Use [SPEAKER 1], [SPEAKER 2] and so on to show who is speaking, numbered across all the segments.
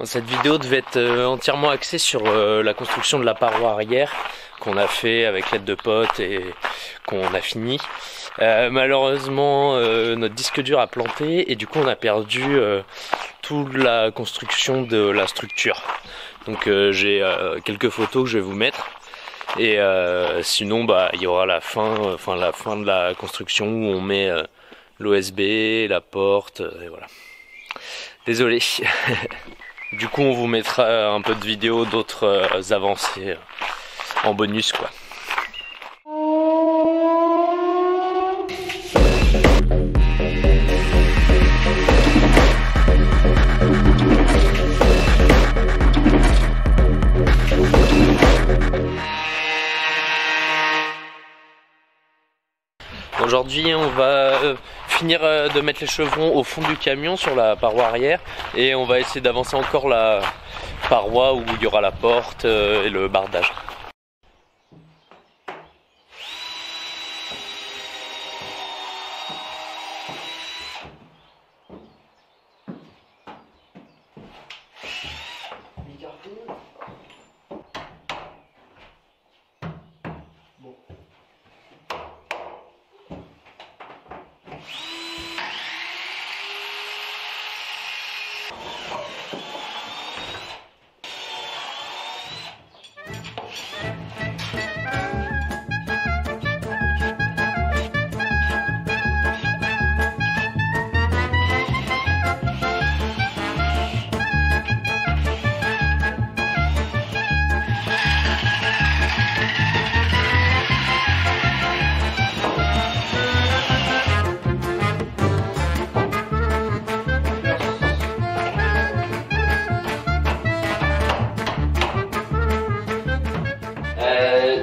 [SPEAKER 1] Cette vidéo devait être entièrement axée sur la construction de la paroi arrière qu'on a fait avec l'aide de potes et qu'on a fini. Malheureusement, notre disque dur a planté et du coup on a perdu toute la construction de la structure. Donc j'ai quelques photos que je vais vous mettre. Et sinon il y aura la fin de la construction où on met l'OSB, la porte, et voilà. Désolé. Du coup on vous mettra un peu de vidéos d'autres avancées en bonus quoi. Aujourd'hui on va finir de mettre les chevrons au fond du camion sur la paroi arrière et on va essayer d'avancer encore la paroi où il y aura la porte et le bardage.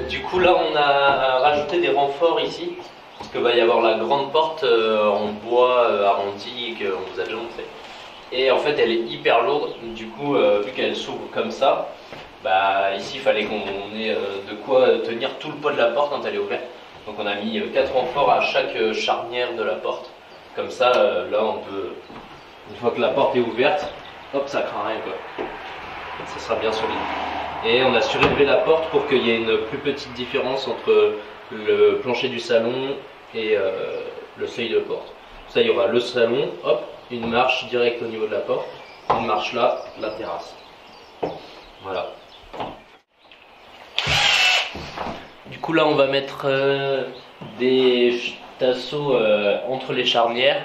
[SPEAKER 1] Du coup là on a rajouté des renforts ici parce qu'il va y avoir la grande porte en bois arrondi qu'on vous a déjà montré et en fait elle est hyper lourde, du coup vu qu'elle s'ouvre comme ça, ici il fallait qu'on ait de quoi tenir tout le poids de la porte quand elle est ouverte. Donc on a mis 4 renforts à chaque charnière de la porte, comme ça là on peut, une fois que la porte est ouverte, hop ça craint rien quoi, ça sera bien solide. Et on a surélevé la porte pour qu'il y ait une plus petite différence entre le plancher du salon et le seuil de porte. Ça, il y aura le salon, hop, une marche directe au niveau de la porte, une marche là, la terrasse. Voilà. Du coup là on va mettre des tasseaux entre les charnières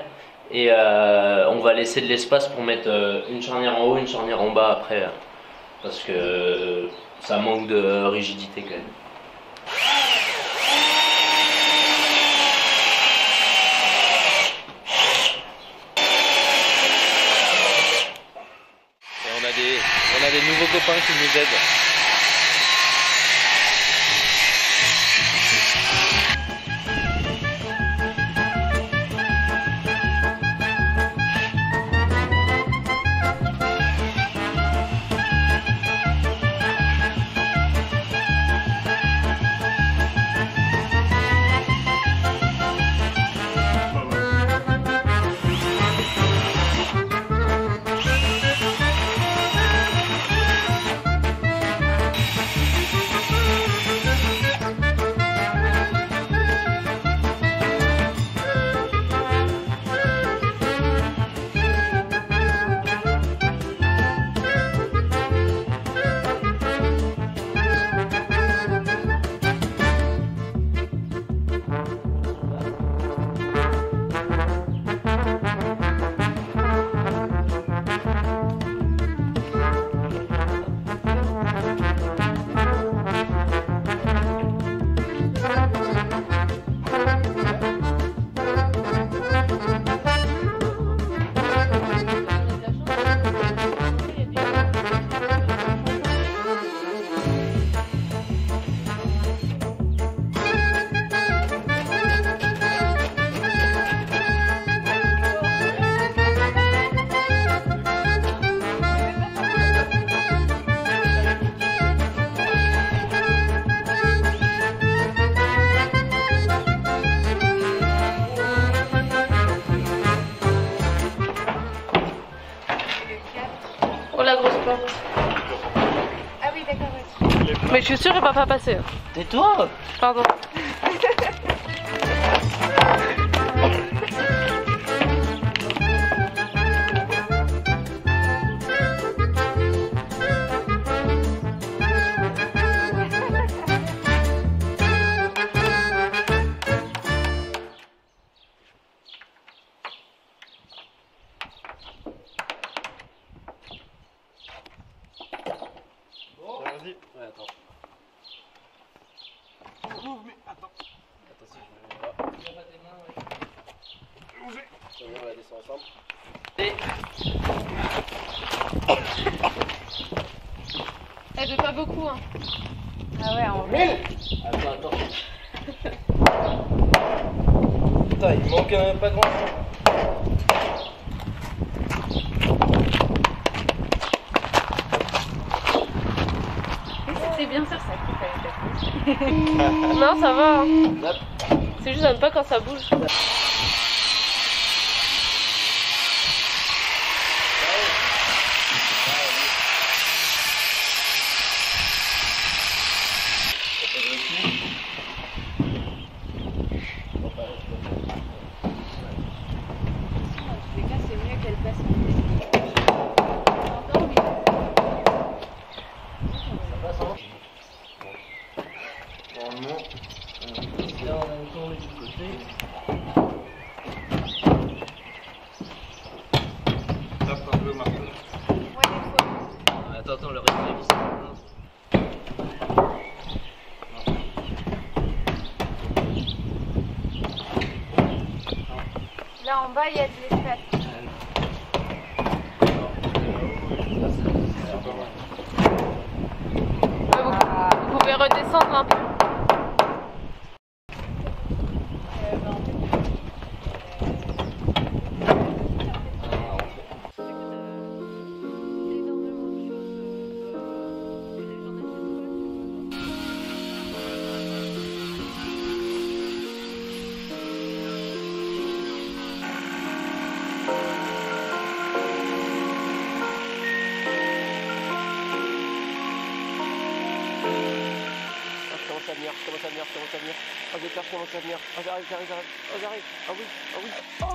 [SPEAKER 1] et on va laisser de l'espace pour mettre une charnière en haut, une charnière en bas après. Parce que ça manque de rigidité quand même. Et on a des nouveaux copains qui nous aident.
[SPEAKER 2] la grosse porte.
[SPEAKER 3] Ah oui, d'accord, ouais.
[SPEAKER 2] Mais je suis sûre qu'elle va pas passer.
[SPEAKER 1] Tais-toi.
[SPEAKER 2] Pardon.
[SPEAKER 1] Vas-y. Ouais, attends. Mais attends. Attention, je vais voir. Tu tes mains, ouais. On va descendre ensemble. Et...
[SPEAKER 2] Elle fait pas beaucoup, hein.
[SPEAKER 3] Ah ouais, en vrai.
[SPEAKER 1] Attends. Putain, il manque pas grand chose.
[SPEAKER 3] C'est bien sûr, ça coupe avec la
[SPEAKER 2] Non, ça va. Hein. C'est juste, j'aime pas quand ça bouge.
[SPEAKER 3] C'est mieux qu'elle passe en
[SPEAKER 1] Normalement, là on a le tourné du côté. Tape un peu le marteau.
[SPEAKER 3] Ouais, des fois.
[SPEAKER 1] Attends, le reste est vissé.
[SPEAKER 3] Là en bas, il y a de l'espace.
[SPEAKER 2] Vous pouvez redescendre un peu.
[SPEAKER 1] Je commence à venir. Oh, j'ai peur, je commence à venir. Oh, j'arrive. Oh, j'arrive. Ah oui. Oh.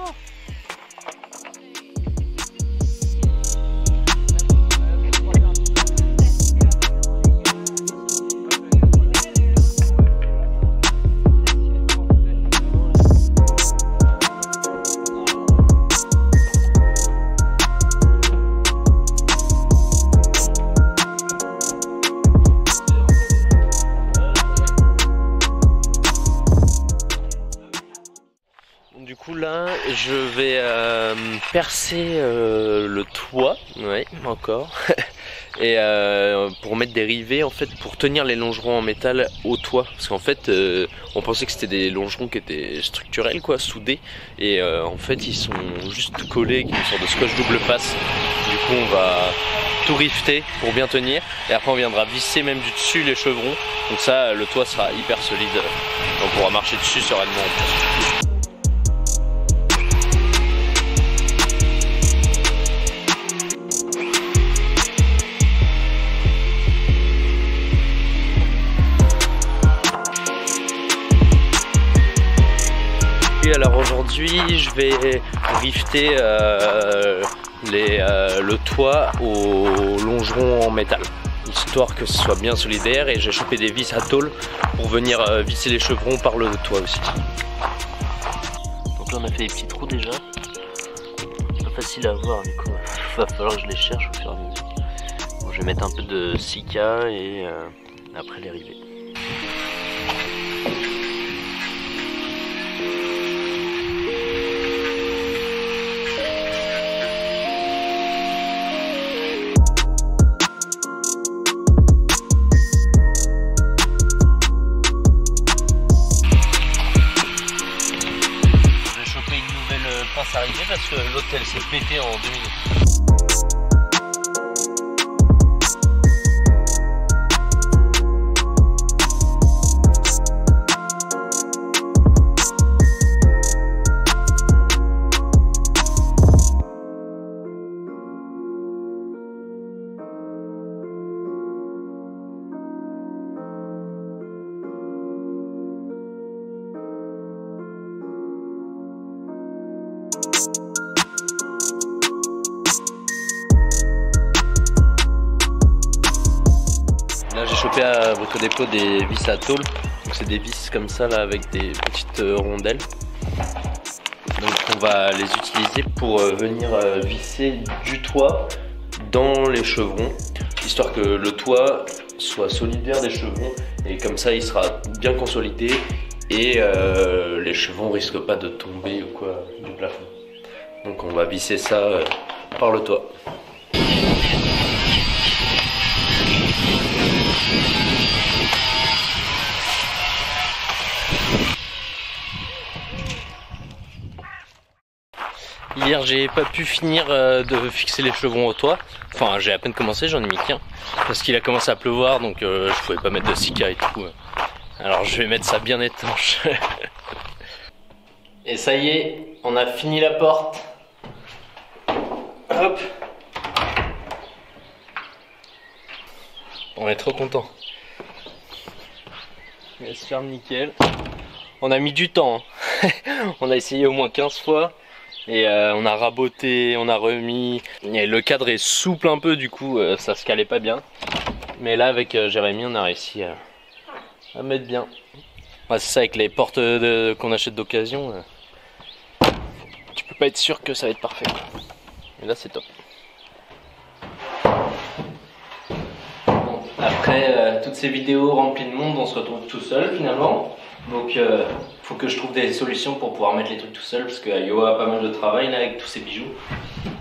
[SPEAKER 1] Du coup là je vais percer le toit, ouais encore, et pour mettre des rivets en fait pour tenir les longerons en métal au toit, parce qu'en fait on pensait que c'était des longerons qui étaient structurels quoi, soudés, et en fait ils sont juste collés avec une sorte de scotch double face. Du coup on va tout rifter pour bien tenir, et après on viendra visser même du dessus les chevrons, donc ça le toit sera hyper solide, on pourra marcher dessus sereinement en plus. Alors aujourd'hui je vais rifter le toit au longeron en métal, histoire que ce soit bien solidaire, et j'ai chopé des vis à tôle pour venir visser les chevrons par le toit aussi. Donc là on a fait des petits trous déjà, c'est pas facile à voir du coup, il va falloir que je les cherche au fur et à mesure. Bon, je vais mettre un peu de silica et après les rivets. Arrivé parce que l'hôtel s'est pété en 2 minutes. chopé à Brico Dépôt des vis à tôle. Donc c'est des vis comme ça là avec des petites rondelles. Donc on va les utiliser pour venir visser du toit dans les chevrons, histoire que le toit soit solidaire des chevrons et comme ça il sera bien consolidé et les chevrons risquent pas de tomber ou quoi du plafond. Donc on va visser ça par le toit. Hier j'ai pas pu finir de fixer les chevrons au toit. Enfin j'ai à peine commencé, j'en ai mis qu'un. Parce qu'il a commencé à pleuvoir donc je pouvais pas mettre de sika et tout. Alors je vais mettre ça bien étanche. Et ça y est, on a fini la porte. Hop. On est trop content. Il va se faire nickel. On a mis du temps. Hein. On a essayé au moins 15 fois. Et on a raboté, on a remis. Et le cadre est souple un peu, du coup ça se calait pas bien. Mais là avec Jérémy on a réussi à mettre bien. Ouais, c'est ça, avec les portes qu'on achète d'occasion, tu peux pas être sûr que ça va être parfait. Et là c'est top. Bon, après toutes ces vidéos remplies de monde, on se retrouve tout seul finalement. Donc faut que je trouve des solutions pour pouvoir mettre les trucs tout seul, parce que Yo a pas mal de travail là avec tous ses bijoux.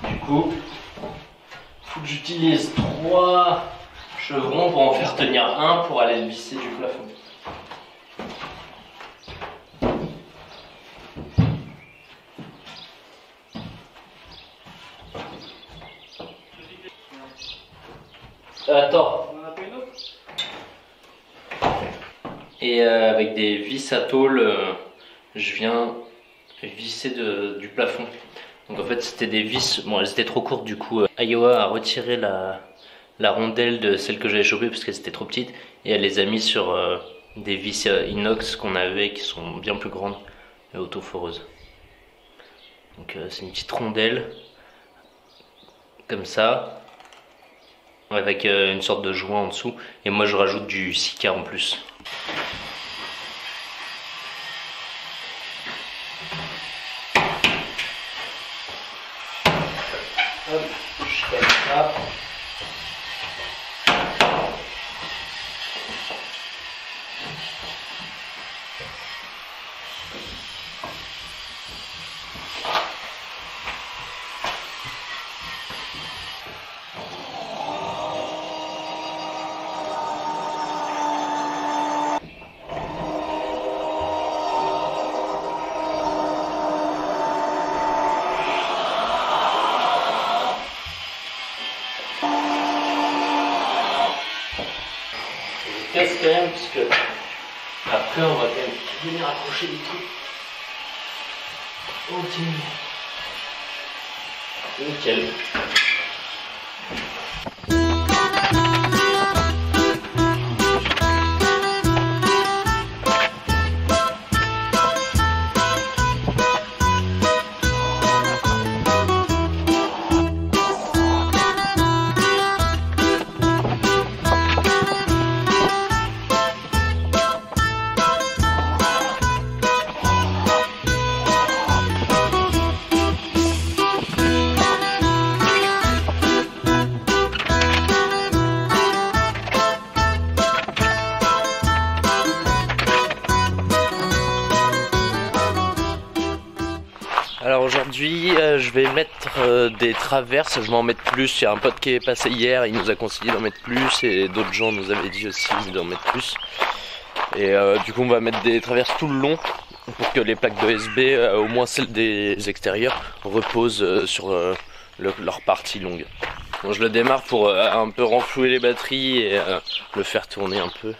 [SPEAKER 1] Du coup, faut que j'utilise 3 chevrons pour en faire tenir un pour aller le visser du plafond. Attends. Et avec des vis à tôle, je viens visser du plafond. Donc en fait c'était des vis, bon elles étaient trop courtes du coup. Iowa a retiré la rondelle de celle que j'avais chopée parce qu'elle était trop petite. Et elle les a mis sur des vis inox qu'on avait qui sont bien plus grandes et autoforeuses. Donc c'est une petite rondelle comme ça, avec une sorte de joint en dessous. Et moi je rajoute du sika en plus. Hop, je casse ça. Casse quand même, parce que après on va quand même venir accrocher des trucs. Ok. Nickel. Alors aujourd'hui je vais mettre des traverses, je vais en mettre plus. Il y a un pote qui est passé hier, il nous a conseillé d'en mettre plus et d'autres gens nous avaient dit aussi d'en mettre plus. Et du coup on va mettre des traverses tout le long pour que les plaques de USB, au moins celles des extérieurs, reposent sur leur partie longue. Bon, je le démarre pour un peu renflouer les batteries et le faire tourner un peu.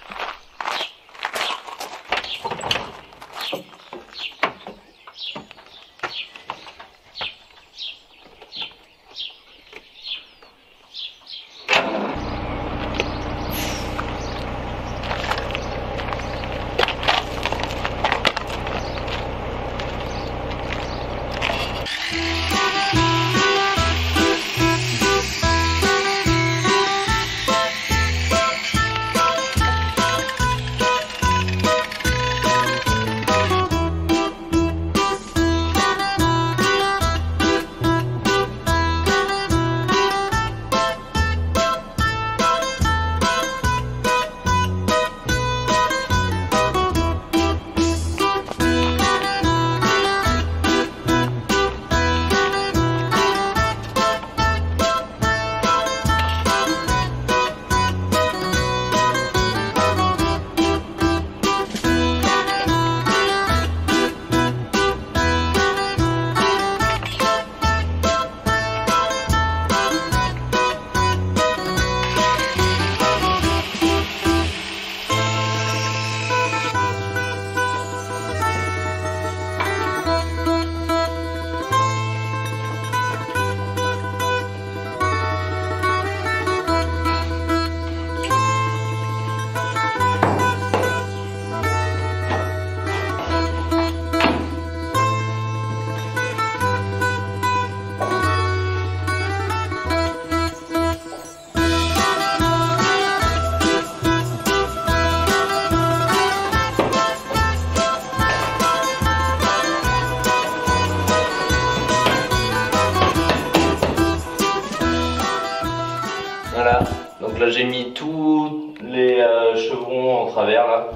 [SPEAKER 1] là. Donc là j'ai mis tous les chevrons en travers là.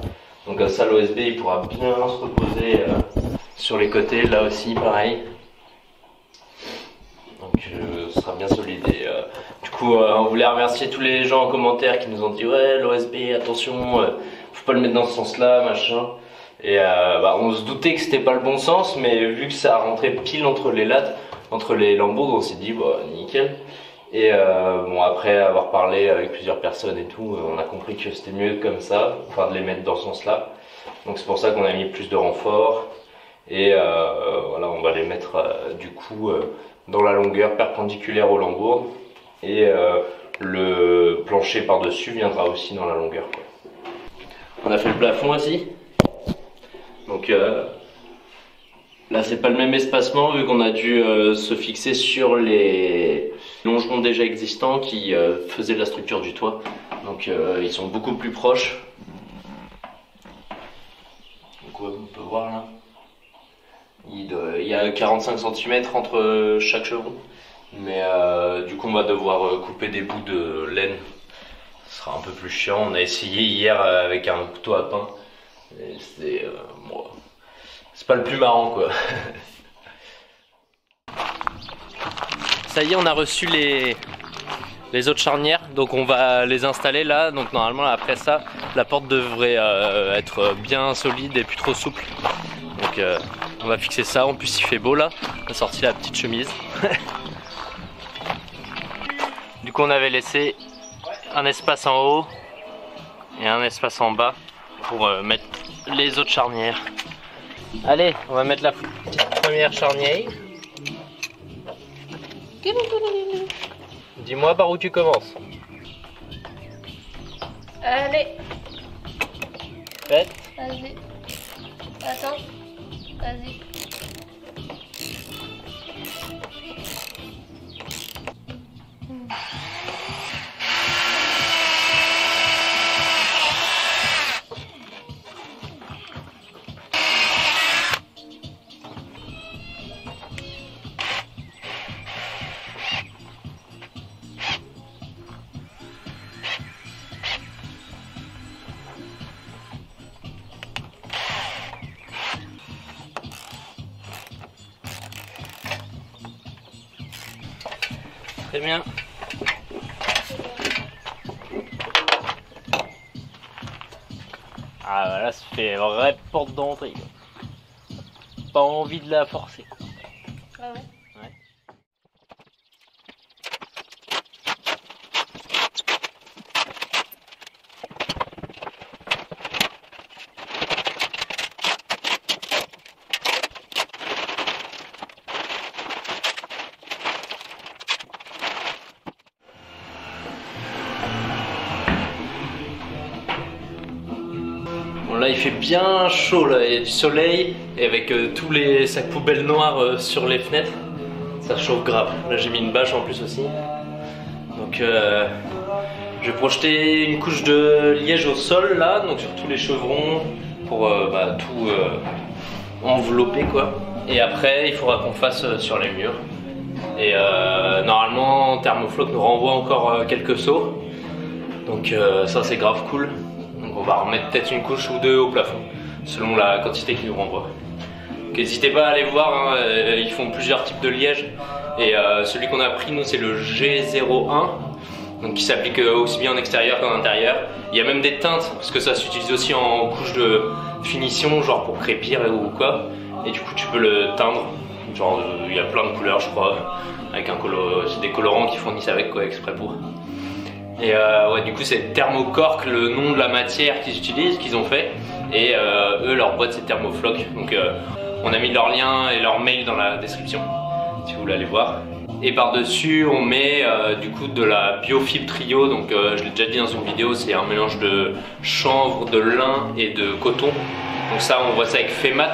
[SPEAKER 1] Donc comme ça l'OSB il pourra bien se reposer sur les côtés, là aussi pareil. Donc ce sera bien solide. Et, du coup on voulait remercier tous les gens en commentaire qui nous ont dit ouais l'OSB attention, faut pas le mettre dans ce sens là machin. Et on se doutait que c'était pas le bon sens, mais vu que ça rentrait pile entre les lattes, entre les lambeaux, on s'est dit bah nickel. Et bon, après avoir parlé avec plusieurs personnes et tout, on a compris que c'était mieux comme ça, enfin de les mettre dans ce sens-là. Donc c'est pour ça qu'on a mis plus de renforts. Et voilà, on va les mettre du coup dans la longueur perpendiculaire aux lambourdes. Et le plancher par-dessus viendra aussi dans la longueur, quoi. On a fait le plafond aussi. Donc là c'est pas le même espacement vu qu'on a dû se fixer sur les longerons déjà existants qui faisaient la structure du toit. Donc ils sont beaucoup plus proches. Donc ouais, on peut voir là. Il y a 45 cm entre chaque chevron. Mais du coup on va devoir couper des bouts de laine. Ce sera un peu plus chiant. On a essayé hier avec un couteau à pain. C'est bon, c'est pas le plus marrant quoi. Ça y est, on a reçu les autres charnières, donc on va les installer là. Donc normalement après ça, la porte devrait être bien solide et plus trop souple. Donc on va fixer ça. En plus il fait beau là. On a sorti la petite chemise. Du coup on avait laissé un espace en haut et un espace en bas pour mettre les autres charnières. Allez, on va mettre la première charnière. Dis-moi par où tu commences.
[SPEAKER 2] Allez.
[SPEAKER 1] Prête?
[SPEAKER 2] Vas-y. Attends. Vas-y.
[SPEAKER 1] Très bien. Ah voilà, ça fait vraie porte d'entrée. Pas envie de la forcer.
[SPEAKER 2] Ah ouais.
[SPEAKER 1] Bon là il fait bien chaud là, il y a du soleil et avec tous les sacs poubelles noirs sur les fenêtres, ça chauffe grave. Là j'ai mis une bâche en plus aussi. Donc je vais projeter une couche de liège au sol là, donc sur tous les chevrons pour tout envelopper quoi. Et après il faudra qu'on fasse sur les murs. Et normalement Thermofloc nous renvoie encore quelques seaux. Donc ça c'est grave cool. Donc on va remettre peut-être une couche ou deux au plafond, selon la quantité qu'ils nous renvoient. Donc n'hésitez pas à aller voir, hein, ils font plusieurs types de liège. Et celui qu'on a pris nous c'est le G01, donc qui s'applique aussi bien en extérieur qu'en intérieur. Il y a même des teintes, parce que ça s'utilise aussi en couche de finition, genre pour crépir ou quoi. Et du coup tu peux le teindre, genre il y a plein de couleurs je crois, avec un c'est des colorants qu'ils fournissent avec quoi, exprès pour. Et ouais, du coup c'est Thermocork, le nom de la matière qu'ils utilisent, qu'ils ont fait. Et eux leur boîte c'est Thermofloc. Donc on a mis leur lien et leur mail dans la description si vous voulez aller voir. Et par dessus on met du coup de la Biofibre Trio. Donc je l'ai déjà dit dans une vidéo, c'est un mélange de chanvre, de lin et de coton. Donc ça on voit ça avec Femat.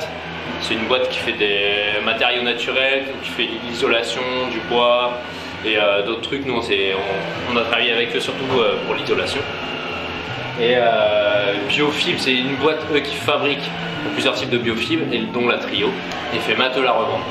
[SPEAKER 1] C'est une boîte qui fait des matériaux naturels, qui fait de l'isolation, du bois et d'autres trucs. Nous on a travaillé avec eux surtout pour l'isolation. Et Biofibre, c'est une boîte eux qui fabrique plusieurs types de biofibres et dont la Trio. Et Femat eux la revendent.